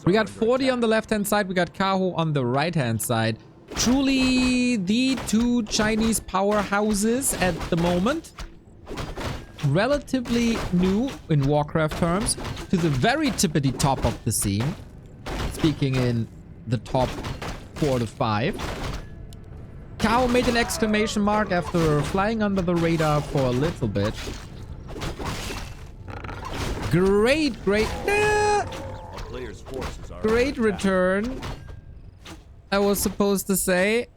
We got 40 on the left-hand side. We got Kaho on the right-hand side. Truly the two Chinese powerhouses at the moment. Relatively new in Warcraft terms to the very tippity top of the scene. Speaking in the top 4 to 5. Kaho made an exclamation mark after flying under the radar for a little bit. Great return. I was supposed to say.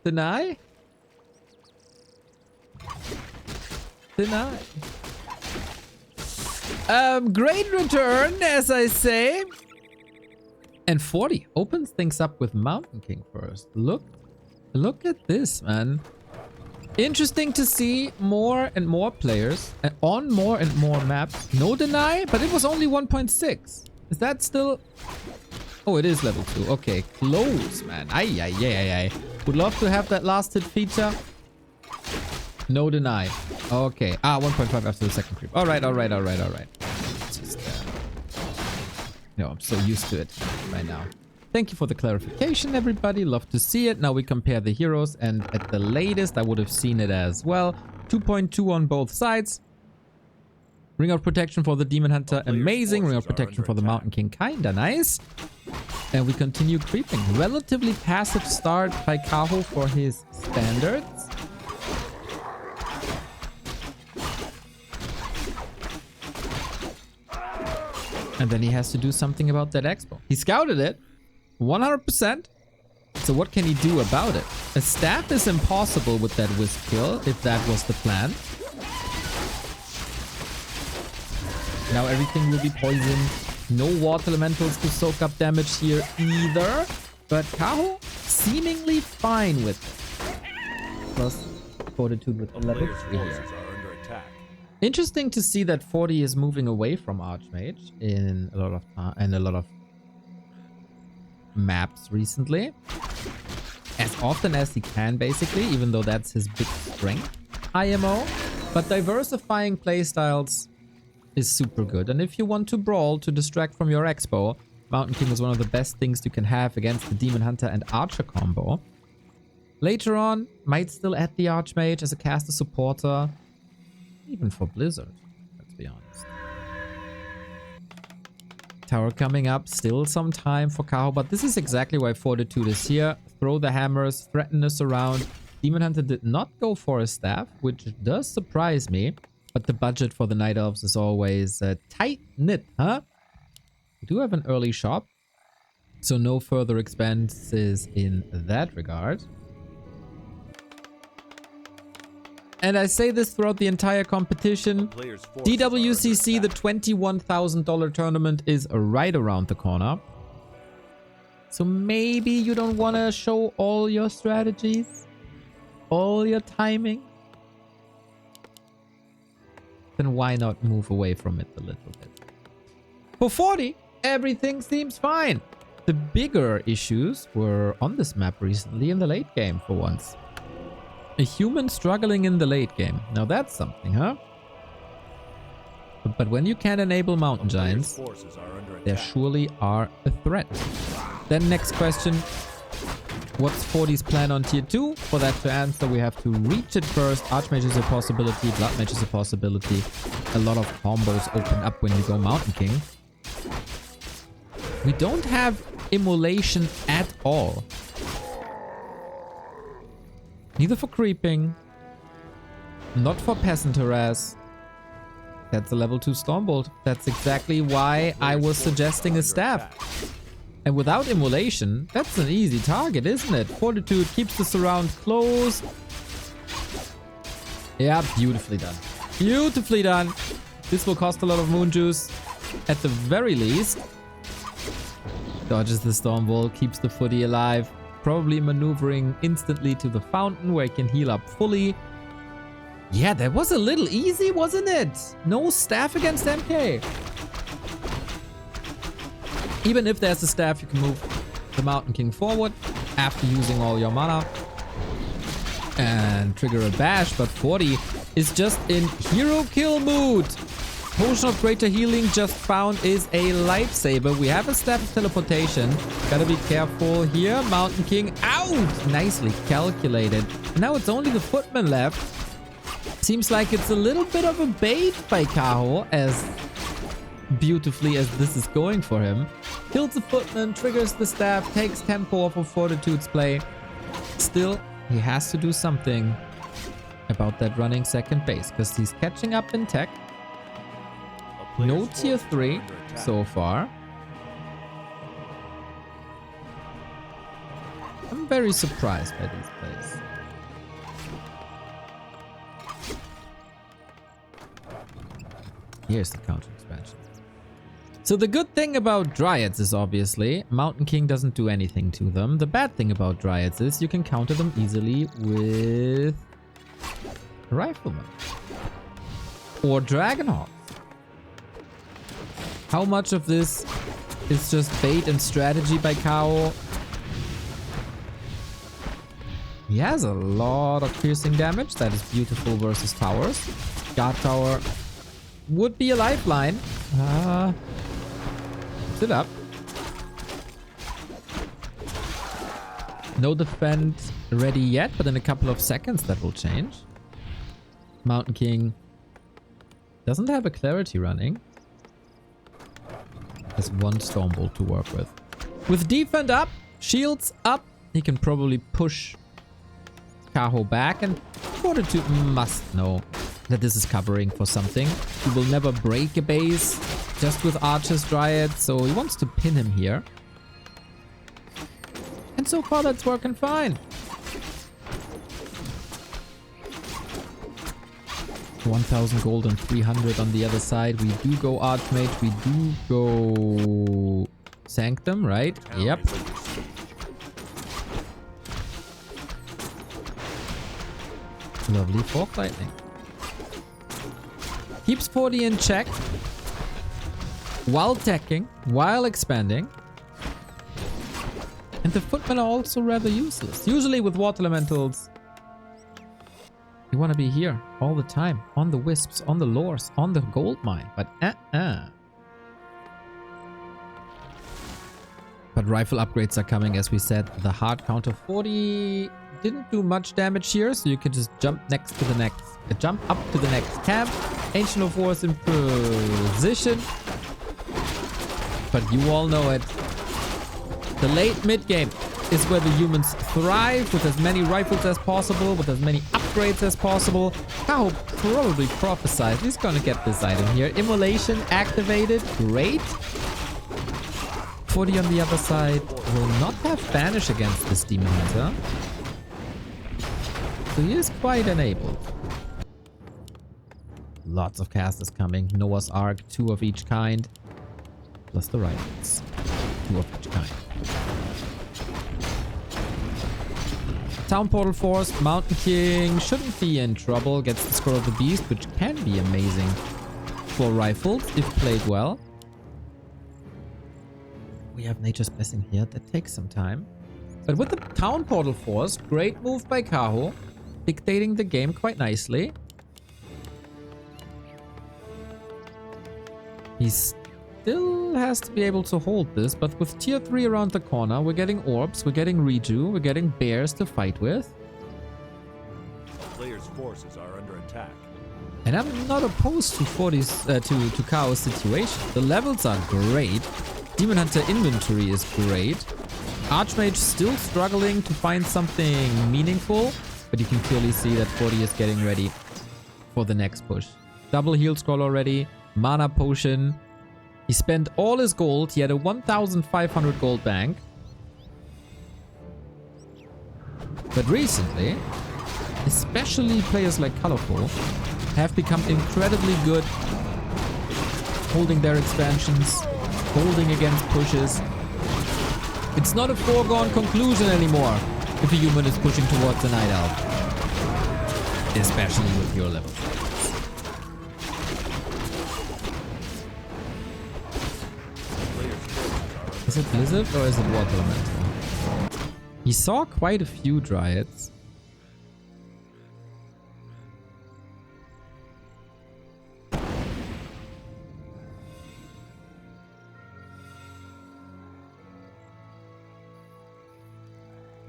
Deny? Deny. Great return, as I say. And 40 opens things up with Mountain King first. Look at this, man. Interesting to see more and more players on more and more maps. No deny, but it was only 1.6. Is that still... Oh, it is level 2. Okay, close, man. Ay. Would love to have that last hit feature. No deny. Okay. 1.5 after the second creep. All right. It's just, no, I'm so used to it right now. Thank you for the clarification, everybody. Love to see it. Now we compare the heroes, and at the latest, I would have seen it as well. 2.2 on both sides. Ring of Protection for the Demon Hunter, amazing. Ring of Protection for the Mountain King, kinda nice. And we continue creeping. Relatively passive start by Kaho for his standards. And then he has to do something about that expo. He scouted it, 100%. So what can he do about it? A staff is impossible with that Wisp kill, if that was the plan. Now everything will be poisoned. No water elementals to soak up damage here either. But Kaho seemingly fine with it. Plus Fortitude with the level 3 here. Interesting to see that 40 is moving away from Archmage in a lot of maps recently. As often as he can, basically, even though that's his big strength, IMO. But diversifying playstyles is super good. And if you want to brawl to distract from your expo, Mountain King is one of the best things you can have against the Demon Hunter and Archer combo. Later on, might still add the Archmage as a caster supporter. Even for Blizzard, let's be honest. Tower coming up, still some time for Kaho, but this is exactly why Fortitude is here. Throw the hammers, threaten us around. Demon Hunter did not go for a staff, which does surprise me. But the budget for the Night Elves is always tight-knit, huh? We do have an early shop, so no further expenses in that regard. And I say this throughout the entire competition. DWCC, the $21,000 tournament, is right around the corner. So maybe you don't want to show all your strategies, all your timing. Then why not move away from it a little bit? For 40, everything seems fine. The bigger issues were on this map recently in the late game for once. A human struggling in the late game. Now that's something, huh? But when you can't enable mountain giants, there surely are a threat. Then next question. What's 40's plan on tier 2? For that to answer, we have to reach it first. Archmage is a possibility. Blood Mage is a possibility. A lot of combos open up when you go Mountain King. We don't have immolation at all. Neither for creeping. Not for peasant harass. That's a level 2 Stormbolt. That's exactly why I was suggesting a staff. And without immolation, that's an easy target, isn't it? Fortitude keeps the surround close. Yeah, beautifully done. Beautifully done. This will cost a lot of moon juice. At the very least. Dodges the Stormbolt, keeps the footy alive. Probably maneuvering instantly to the fountain where he can heal up fully. Yeah, that was a little easy, wasn't it? No staff against MK. Even if there's a staff, you can move the Mountain King forward after using all your mana and trigger a bash. But 40 is just in hero kill mood. Potion of Greater Healing just found is a lifesaver. We have a Staff of Teleportation. Gotta be careful here. Mountain King out! Nicely calculated. Now it's only the Footman left. Seems like it's a little bit of a bait by Kaho, as beautifully as this is going for him. Kills the Footman, triggers the Staff, takes tempo off of Fortitude's play. Still, he has to do something about that running second base, because he's catching up in tech. No tier 3 so far. I'm very surprised by these plays. Here's the counter expansion. So the good thing about Dryads is obviously Mountain King doesn't do anything to them. The bad thing about Dryads is you can counter them easily with Rifleman or Dragonhawk. How much of this is just bait and strategy by Kaho? He has a lot of piercing damage. That is beautiful versus towers. Guard tower would be a lifeline. Puts it up. No defense ready yet, but in a couple of seconds that will change. Mountain King doesn't have a clarity running. Has one Stormbolt to work with. With defend up, shields up, he can probably push Kaho back, and Fortitude must know that this is covering for something. He will never break a base just with Archer's Dryad, so he wants to pin him here. And so far that's working fine. 1000 gold and 300 on the other side. We do go Archmage. We do go Sanctum, right? Yep. Lovely Fork Lightning. Keeps 40 in check. While teching, while expanding. And the Footmen are also rather useless. Usually with Water Elementals, you want to be here all the time. On the Wisps, on the Lures, on the Gold Mine. But But rifle upgrades are coming, as we said. The hard counter 40 didn't do much damage here, so you can just jump next to the next. Jump up to the next camp. Ancient of Wars in position. But you all know it. The late mid-game is where the humans thrive, with as many rifles as possible, with as many upgrades as possible. Kaho probably prophesied he's gonna get this item here. Immolation activated. Great. 40 on the other side will not have Banish against this Demon Hunter. So he is quite enabled. Lots of casters coming. Noah's Ark, 2 of each kind. Plus the rifles. 2 of each kind. Town Portal Force, Mountain King shouldn't be in trouble. Gets the Score of the Beast, which can be amazing for rifles if played well. We have Nature's Blessing here. That takes some time. But with the Town Portal Force, great move by Kaho. Dictating the game quite nicely. He still has to be able to hold this, but with tier 3 around the corner, we're getting orbs, we're getting reju, we're getting bears to fight with. Players' forces are under attack. And I'm not opposed to to Kaho's situation. The levels are great. Demon Hunter inventory is great. Archmage still struggling to find something meaningful, but you can clearly see that 40 is getting ready for the next push. Double heal scroll already. Mana potion. He spent all his gold. He had a 1,500 gold bank. But recently, especially players like Colorful, have become incredibly good holding their expansions, holding against pushes. It's not a foregone conclusion anymore if a human is pushing towards a Night Elf. Especially with your level. Is it Blizzard or is it Water Elemental? He saw quite a few Dryads.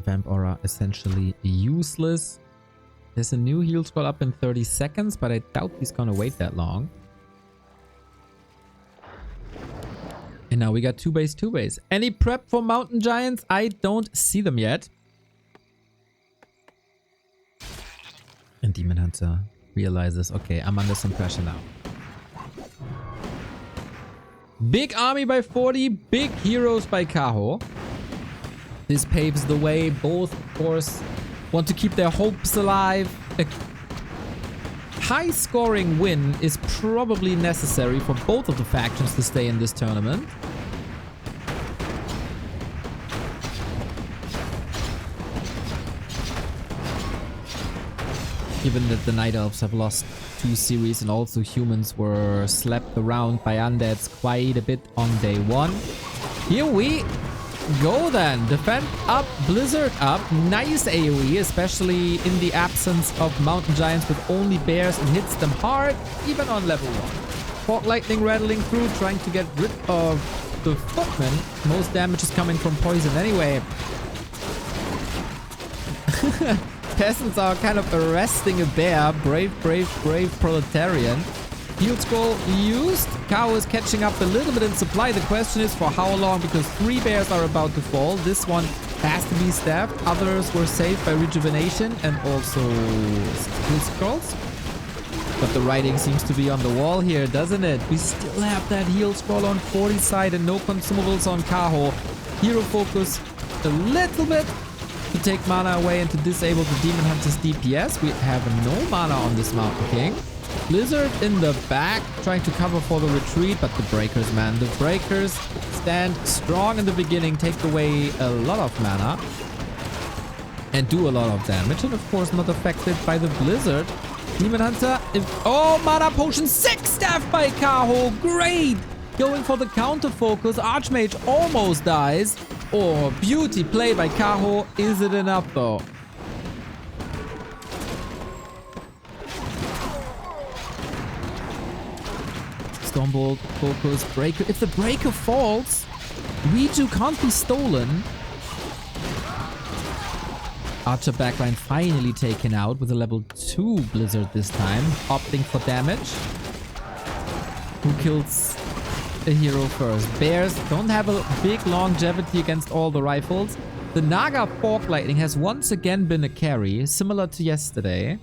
Vamp Aura essentially useless. There's a new heal scroll up in 30 seconds, but I doubt he's gonna wait that long. And now we got 2 base, 2 base. Any prep for Mountain Giants? I don't see them yet. And Demon Hunter realizes, okay, I'm under some pressure now. Big army by 40, big heroes by Kaho. This paves the way. Both, of course, want to keep their hopes alive. A high-scoring win is probably necessary for both of the factions to stay in this tournament. Given that the Night Elves have lost 2 series and also humans were slapped around by undeads quite a bit on day 1. Here we go then. Defend up, Blizzard up. Nice AoE, especially in the absence of Mountain Giants with only bears, and hits them hard, even on level 1. Fog Lightning rattling through, trying to get rid of the footman. Most damage is coming from poison anyway. Peasants are kind of arresting a bear. Brave, brave, brave proletarian. Heal scroll used. Kaho is catching up a little bit in supply. The question is for how long, because 3 bears are about to fall. This one has to be stabbed. Others were saved by rejuvenation and also heal scrolls. But the writing seems to be on the wall here, doesn't it? We still have that heal scroll on 40 side and no consumables on Kaho. Hero focus a little bit to take mana away and to disable the Demon Hunter's DPS. We have no mana on this Mountain King. Blizzard in the back, trying to cover for the retreat, but the Breakers, man. The Breakers stand strong in the beginning, take away a lot of mana, and do a lot of damage. And of course, not affected by the Blizzard. Demon Hunter, oh, mana potion, 6 staff by Kaho. Great! Going for the counter focus. Archmage almost dies. Oh, beauty play by Kaho. Is it enough though? Stormbolt, focus, breaker. If the breaker falls, Riju can't be stolen. Archer backline finally taken out with a level 2 Blizzard this time. Opting for damage. Who kills a hero first? Bears don't have a big longevity against all the rifles. The Naga Fog Lightning has once again been a carry, similar to yesterday.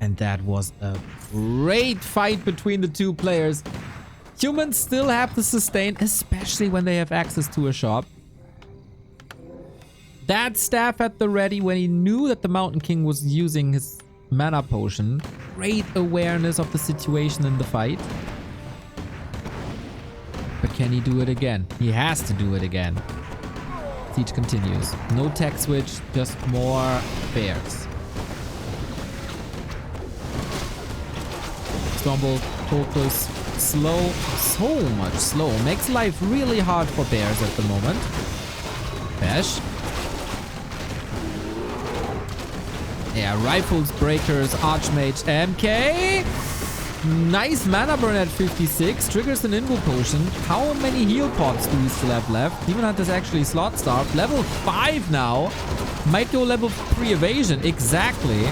And that was a great fight between the 2 players. Humans still have to sustain, especially when they have access to a shop. That staff at the ready when he knew that the Mountain King was using his mana potion. Great awareness of the situation in the fight. But can he do it again? He has to do it again. Siege continues. No tech switch, just more bears. Stormbolt, focus, slow, so much slow. Makes life really hard for bears at the moment. Bash. Yeah, rifles, breakers, archmage, MK. Nice mana burn at 56. Triggers an Invo potion. How many heal pots do we still have left? Demon Hunter's actually slot starved. Level 5 now. Might go level 3 evasion. Exactly.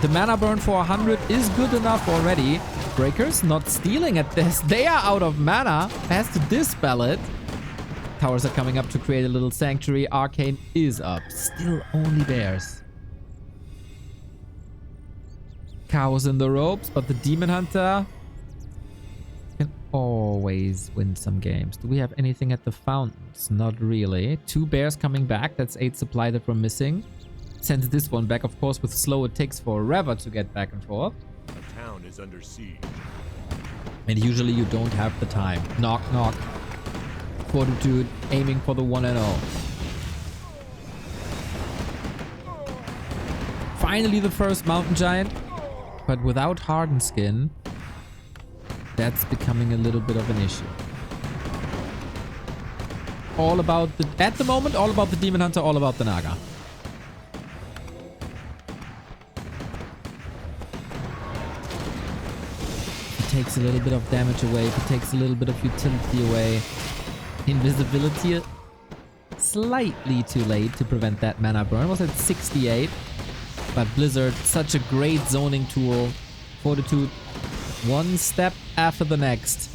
The mana burn for 100 is good enough already. Breakers not stealing at this. They are out of mana. Has to dispel it. Towers are coming up to create a little sanctuary. Arcane is up. Still only bears. Kaho's in the ropes, but the Demon Hunter can always win some games. Do we have anything at the fountains? Not really. 2 bears coming back. That's 8 supply that we're missing. Sends this one back. Of course, with slow, it takes forever to get back and forth. The town is under siege. And usually you don't have the time. Knock, knock. Fortitude aiming for the 1-0. Finally, the first Mountain Giant. But without Hardened Skin, that's becoming a little bit of an issue. All about the... At the moment, all about the Demon Hunter, all about the Naga. If it takes a little bit of damage away, if it takes a little bit of utility away, invisibility slightly too late to prevent that mana burn. It was at 68. But Blizzard, such a great zoning tool. Fortitude, one step after the next.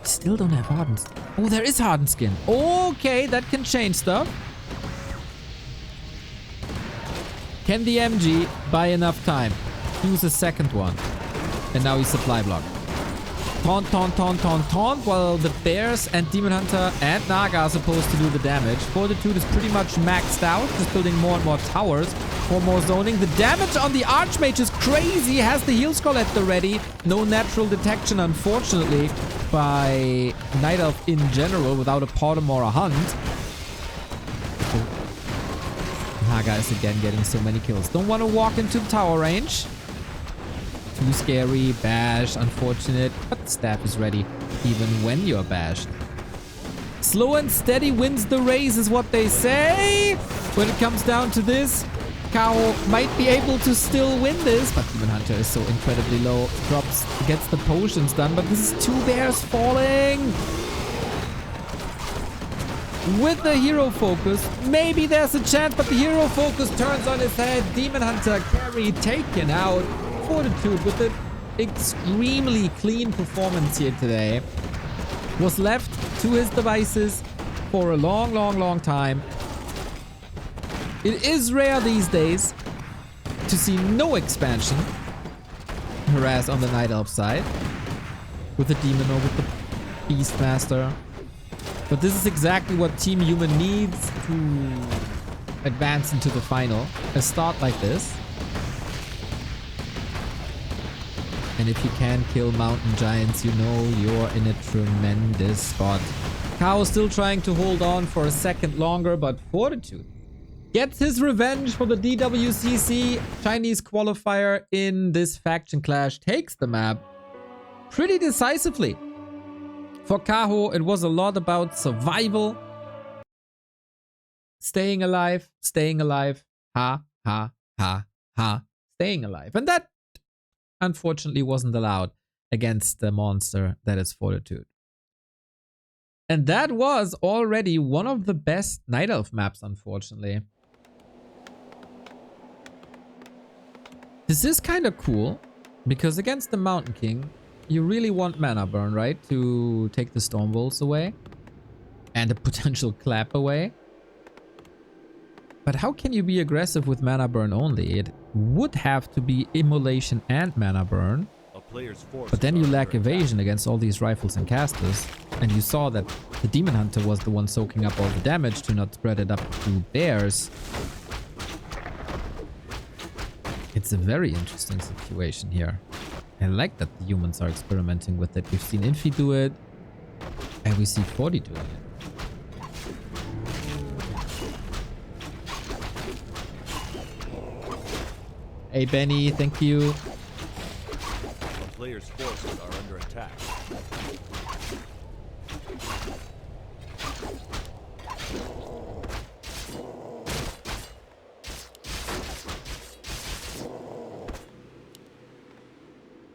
Still don't have Hardened Skin. Oh, there is Hardened Skin. Okay, that can change stuff. Can the MG buy enough time? Use a second one. And now he's supply block. Taunt, taunt, taunt, taunt, taunt, while the Bears and Demon Hunter and Naga are supposed to do the damage. Fortitude is pretty much maxed out, just building more and more towers for more zoning. The damage on the Archmage is crazy, has the heal scroll at the ready. No natural detection, unfortunately, by Night Elf in general, without a Potom or a Hunt. Naga is again getting so many kills. Don't want to walk into tower range. Too scary, bash, unfortunate, but the staff is ready even when you're bashed. Slow and steady wins the race is what they say. When it comes down to this, Kaho might be able to still win this, but Demon Hunter is so incredibly low. Drops, gets the potions done, but this is 2 bears falling. With the hero focus, maybe there's a chance, but the hero focus turns on his head. Demon Hunter carry taken out. Fortitude with an extremely clean performance here today. Was left to his devices for a long, long, long time. It is rare these days to see no expansion harass on the Night Elf side with the Demon or with the Beastmaster. But this is exactly what Team Human needs to advance into the final. A start like this. And if you can kill mountain giants, you know you're in a tremendous spot. Kaho still trying to hold on for a second longer, but Fortitude gets his revenge for the DWCC Chinese qualifier in this faction clash. Takes the map pretty decisively. For Kaho, it was a lot about survival. Staying alive, ha, ha, ha, ha, staying alive. And that unfortunately wasn't allowed against the monster that is Fortitude. And that was already one of the best Night Elf maps, unfortunately. This is kind of cool, because against the Mountain King, you really want mana burn, right? To take the Storm Bolts away. And a potential clap away. But how can you be aggressive with mana burn only? It would have to be immolation and mana burn. But then you lack evasion against all these rifles and casters. And you saw that the Demon Hunter was the one soaking up all the damage to not spread it up to bears. It's a very interesting situation here. I like that the humans are experimenting with it. We've seen Infi do it. And we see 40 doing it. Hey Benny, thank you. The player's forces are under attack.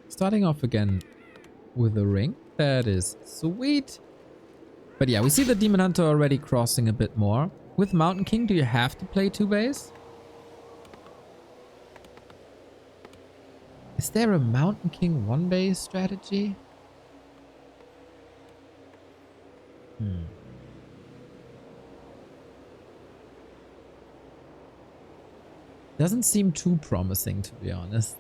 Starting off again with a ring. That is sweet. But yeah, we see the Demon Hunter already crossing a bit more. With Mountain King, do you have to play 2 base? Is there a Mountain King 1 base strategy? Doesn't seem too promising, to be honest.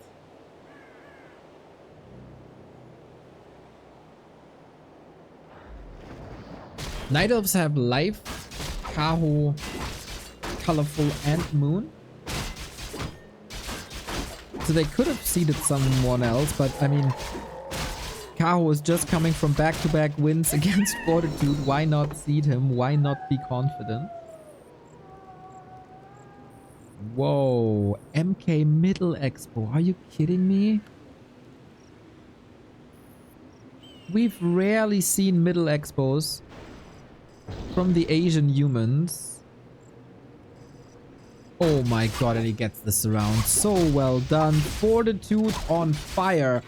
Night Elves have Life, Kaho, Colorful, and Moon. So they could have seeded someone else, but I mean, Kaho is just coming from back-to-back wins against Fortitude. Why not seed him? Why not be confident? Whoa, MK Middle Expo. Are you kidding me? We've rarely seen Middle Expos from the Asian humans. Oh my god, and he gets the surround. So well done. Fortitude on fire.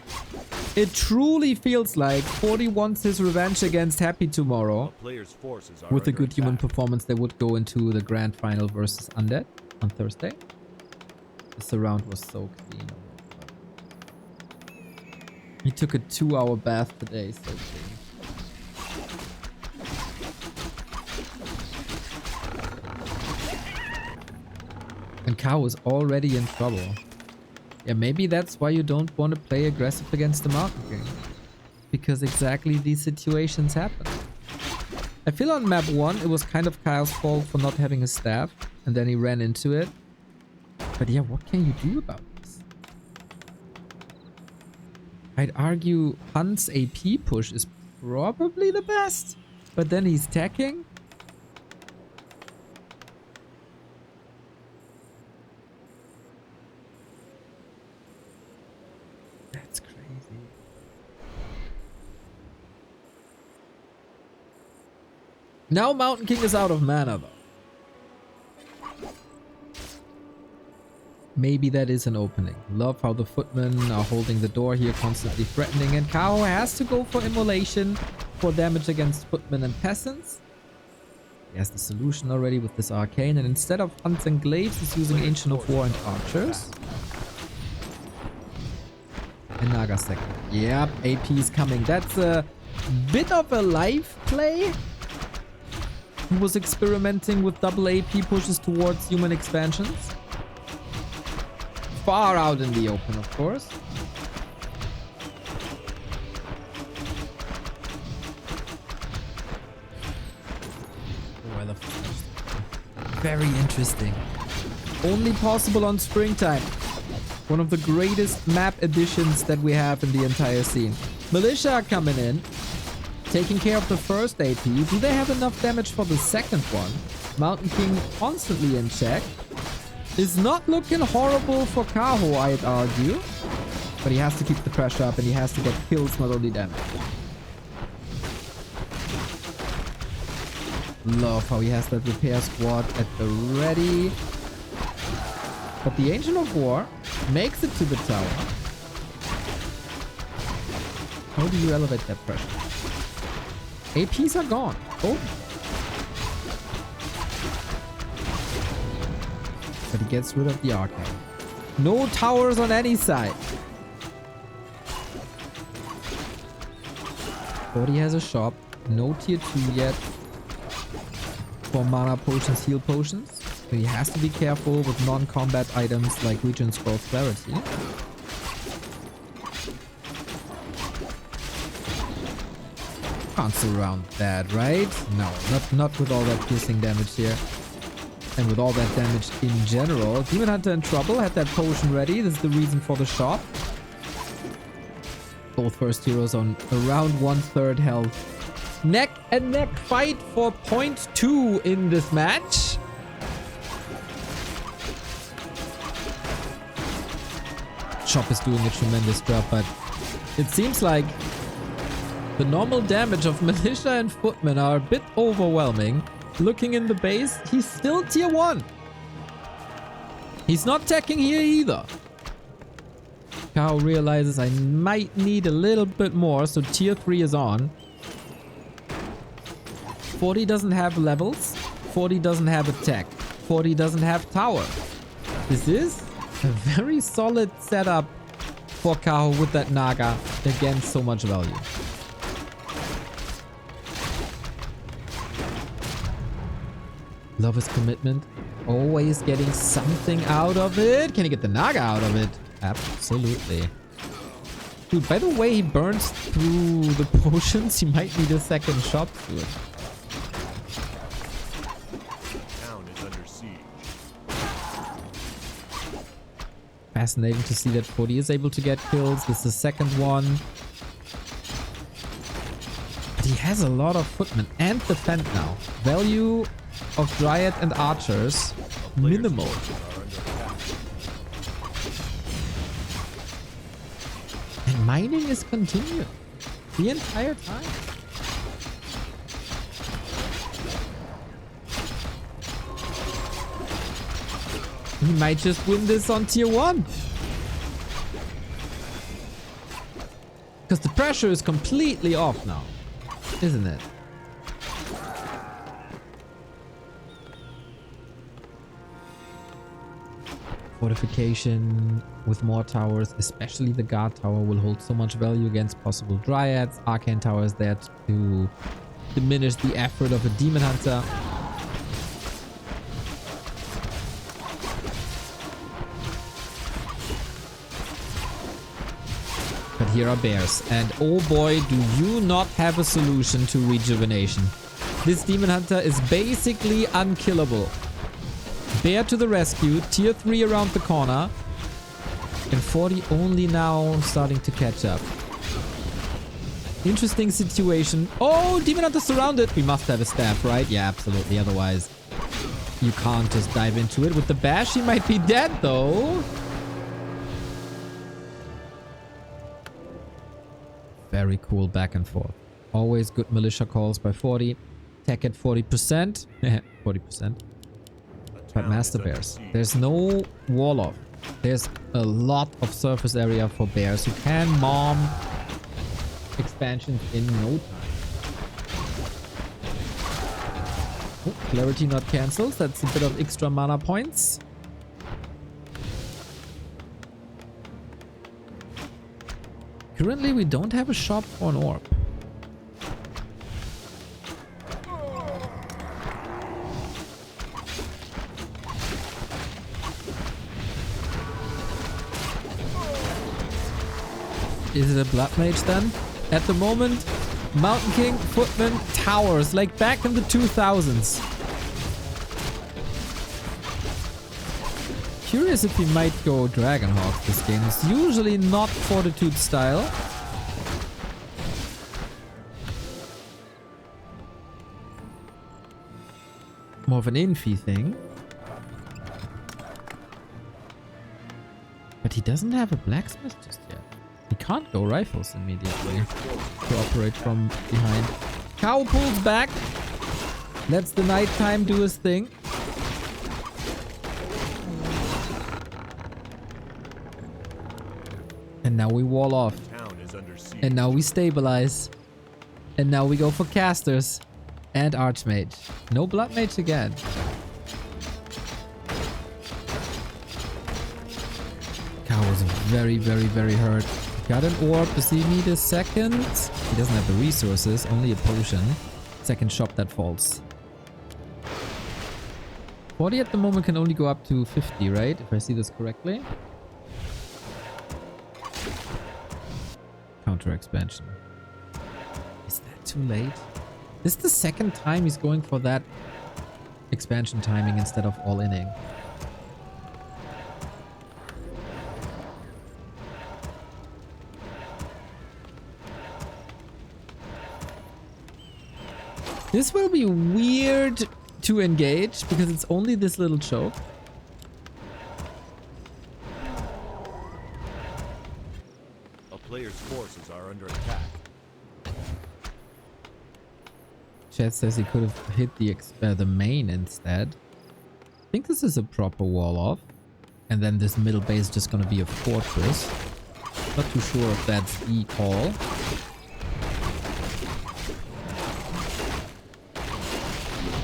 It truly feels like 40 wants his revenge against Happy tomorrow. Players' forces are With a under good human attack. performance, they would go into the grand final versus Undead on Thursday. This round was so clean. He took a 2-hour bath today, so clean. And Kaho is already in trouble. Yeah, maybe that's why you don't want to play aggressive against the Mountain King. Because exactly these situations happen. I feel on map 1 it was kind of Kyle's fault for not having his staff. And then he ran into it. But yeah, what can you do about this? I'd argue Hunt's AP push is probably the best. But then he's tacking. That's crazy. Now Mountain King is out of mana though. Maybe that is an opening. Love how the footmen are holding the door here, constantly threatening. And Kaho has to go for immolation for damage against footmen and peasants. He has the solution already with this arcane. And instead of hunts and glaives, he's using Ancient of War and archers. And Naga second. Yep, AP is coming. That's a bit of a life play. He was experimenting with double AP pushes towards human expansions. Far out in the open, of course. Oh, I love this. Very interesting. Only possible on springtime. One of the greatest map additions that we have in the entire scene. Militia coming in. Taking care of the first AP. Do they have enough damage for the second one? Mountain King constantly in check. Is not looking horrible for Kaho, I'd argue. But he has to keep the pressure up and he has to get kills, not only damage. Love how he has that repair squad at the ready. But the Ancient of War makes it to the tower. How do you elevate that pressure? APs are gone. Oh. But he gets rid of the arcane. No towers on any side. 40 has a shop. No tier 2 yet. For mana potions, heal potions. So he has to be careful with non-combat items like Regen Scroll Clarity. Can't surround that, right? No, not with all that piercing damage here. And with all that damage in general. Demon Hunter in trouble, had that potion ready. This is the reason for the shot. Both first heroes on around 1/3 health. Neck and neck fight for point 2 in this match. Chop is doing a tremendous job, but it seems like the normal damage of Militia and Footmen are a bit overwhelming. Looking in the base, he's still tier 1. He's not teching here either. Kaho realizes I might need a little bit more, so tier 3 is on. 40 doesn't have levels. 40 doesn't have attack. 40 doesn't have tower. This is a very solid setup for Kaho with that Naga against so much value. Love his commitment. Always getting something out of it. Can he get the Naga out of it? Absolutely. Dude, by the way he burns through the potions, he might need a second shot to it. Town is under siege. Fascinating to see that 40 is able to get kills. This is the second one. But he has a lot of footmen and defend now. Value of Dryad and Archers, minimal. And mining is continuing the entire time. He might just win this on tier 1. Because the pressure is completely off now, isn't it? Fortification with more towers, especially the guard tower, will hold so much value against possible dryads. Arcane tower is there to diminish the effort of a demon hunter. But here are bears, and oh boy, do you not have a solution to rejuvenation. This demon hunter is basically unkillable. Bear to the rescue, tier 3 around the corner, and 40 only now starting to catch up. Interesting situation. Oh, demon hunter surrounded. We must have a staff, right? Yeah, absolutely. Otherwise, you can't just dive into it. With the bash, he might be dead though. Very cool back and forth. Always good militia calls by 40. Tech at 40%. 40%. But Master Bears. There's no wall off. There's a lot of surface area for bears who can mom expansions in no time. Oh, clarity not cancelled. That's a bit of extra mana points. Currently, we don't have a shop for an orb. Is it a Blood Mage then? At the moment, Mountain King, Footman, Towers, like back in the 2000s. Curious if he might go Dragonhawk this game. It's usually not Fortitude style. More of an infy thing. But he doesn't have a blacksmith just yet. He can't go rifles immediately to operate from behind. Kaho pulls back. Lets the nighttime do his thing. And now we wall off. And now we stabilize. And now we go for casters. And Archmage. No Blood Mage again. Kaho was very, very, very hurt. Got an orb. Does he need a second? He doesn't have the resources. Only a potion. Second shop that falls. 40 at the moment can only go up to 50, right? If I see this correctly. Counter expansion. Is that too late? This is the second time he's going for that expansion timing instead of all-inning. This will be weird to engage because it's only this little choke. A player's forces are under attack. Chat says he could have hit the main instead. I think this is a proper wall off. And then this middle base is just going to be a fortress. Not too sure if that's the call.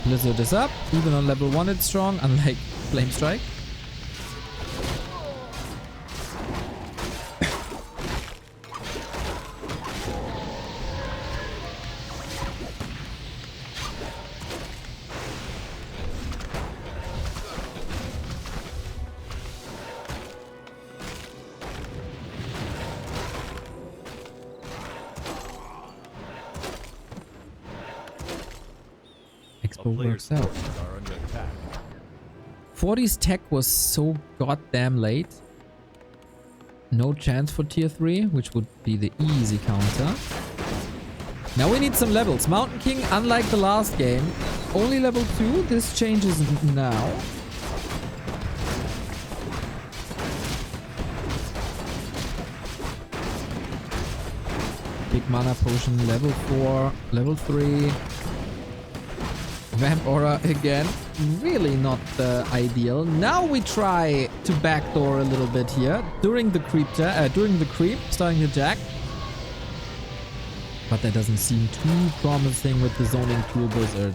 Blizzard is up. Even on level 1 it's strong, unlike Flame Strike. Works out. 40's tech was so goddamn late. No chance for tier 3, which would be the easy counter. Now we need some levels. Mountain King, unlike the last game, only level 2. This changes now. Big mana potion, level 4, level 3. Vamp Aura again. Really not ideal. Now we try to backdoor a little bit here. During the creep, starting the jack. But that doesn't seem too promising with the zoning tool wizard.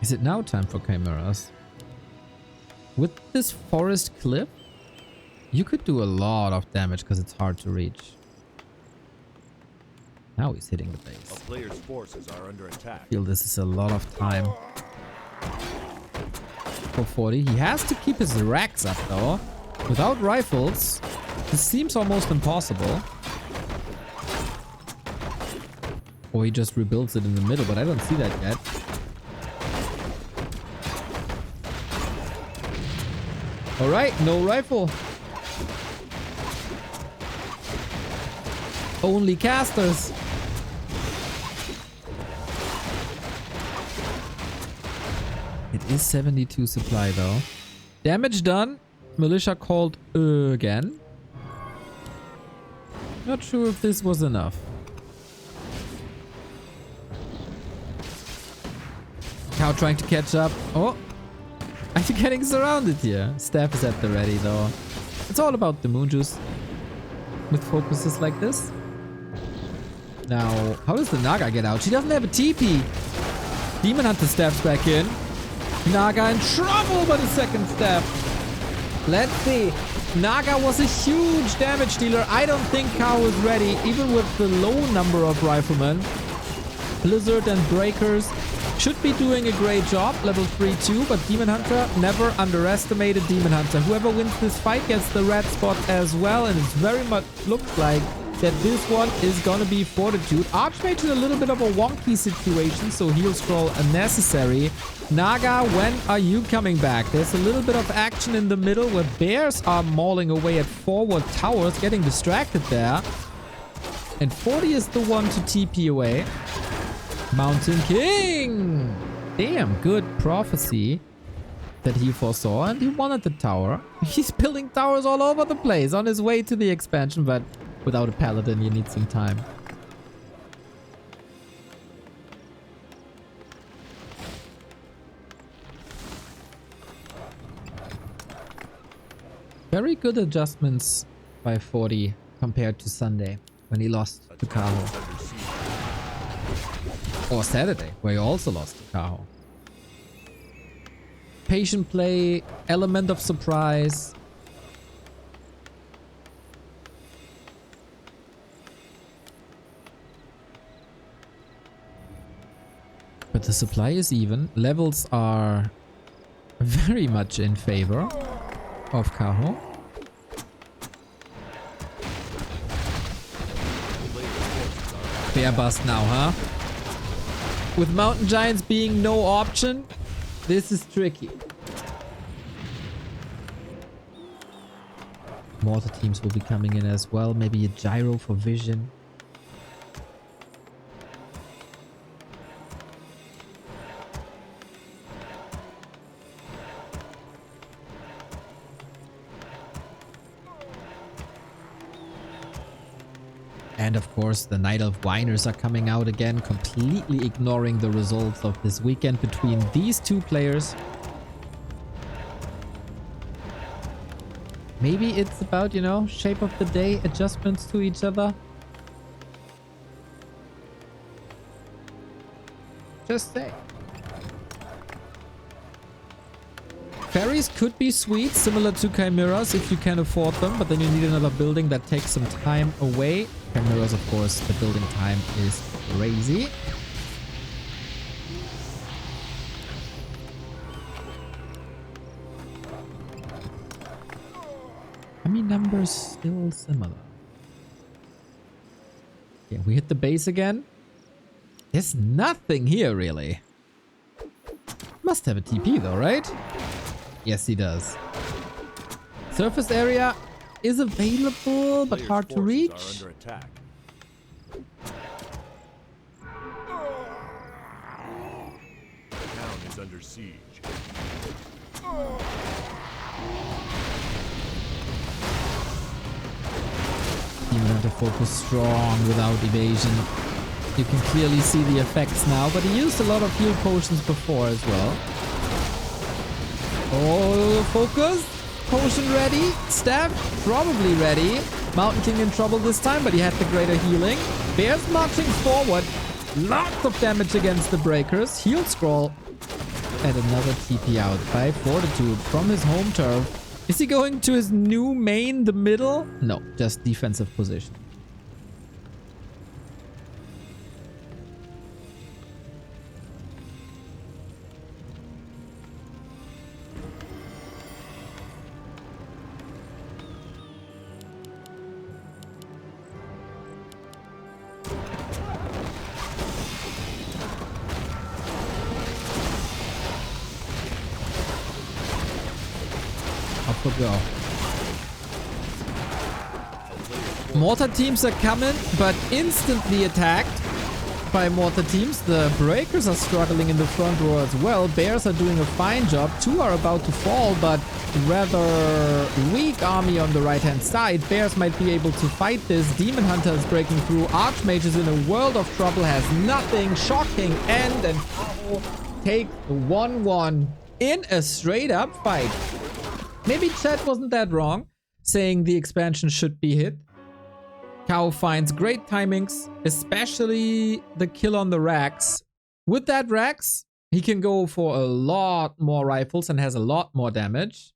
Is it now time for chimeras? With this forest cliff, you could do a lot of damage because it's hard to reach. Now he's hitting the base. A player's forces are under attack. I feel this is a lot of time for 40. He has to keep his racks up though. Without rifles, this seems almost impossible. Or he just rebuilds it in the middle, but I don't see that yet. Alright, no rifle. Only casters. It is 72 supply though. Damage done. Militia called again. Not sure if this was enough. Cow trying to catch up. Oh. I'm getting surrounded here. Staff is at the ready though. It's all about the moon juice. With focuses like this. Now, how does the Naga get out? She doesn't have a TP. Demon Hunter steps back in. Naga in trouble by the second step. Let's see. Naga was a huge damage dealer. I don't think Kaho is ready, even with the low number of riflemen. Blizzard and Breakers should be doing a great job. Level 3 too, but Demon Hunter, never underestimate a Demon Hunter. Whoever wins this fight gets the red spot as well, and it's very much looks like that this one is gonna be Fortitude. Archmage in a little bit of a wonky situation, so heal scroll unnecessary. Naga, when are you coming back? There's a little bit of action in the middle where bears are mauling away at forward towers, getting distracted there. And 40 is the one to TP away. Mountain King! Damn, good prophecy that he foresaw, and he wanted the tower. He's building towers all over the place on his way to the expansion, but without a paladin, you need some time. Very good adjustments by 40 compared to Sunday when he lost to Kaho. Or Saturday, where he also lost to Kaho. Patient play, element of surprise. But the supply is even. Levels are very much in favor of Kaho. Bear bust now, huh? With mountain giants being no option, this is tricky. Mortar teams will be coming in as well. Maybe a gyro for vision. And of course, the Night Elf Whiners are coming out again, completely ignoring the results of this weekend between these two players. Maybe it's about, you know, shape of the day, adjustments to each other. Just say. Ferries could be sweet, similar to chimeras if you can afford them, but then you need another building that takes some time away. Chimeras, of course, the building time is crazy. Army numbers still similar. Okay, we hit the base again. There's nothing here, really. Must have a TP though, right? Yes, he does. Surface area is available, but hard to reach. Are under attack. The town is under siege. Demon Hunter focus strong without evasion. You can clearly see the effects now, but he used a lot of heal potions before as well. Oh, focus. Potion ready. Staff probably ready. Mountain King in trouble this time, but he had the greater healing. Bears marching forward. Lots of damage against the breakers. Heal scroll. And another TP out by Fortitude from his home turf. Is he going to his new main, the middle? No, just defensive position. Off we go. Mortar teams are coming, but instantly attacked by mortar teams. The breakers are struggling in the front row as well. Bears are doing a fine job. Two are about to fall, but rather weak army on the right-hand side. Bears might be able to fight this. Demon Hunter is breaking through. Archmage is in a world of trouble, has nothing. Shocking end, and Kaho take 1-1 in a straight-up fight. Maybe chat wasn't that wrong, saying the expansion should be hit. Kaho finds great timings, especially the kill on the Rax. With that Rax, he can go for a lot more rifles and has a lot more damage.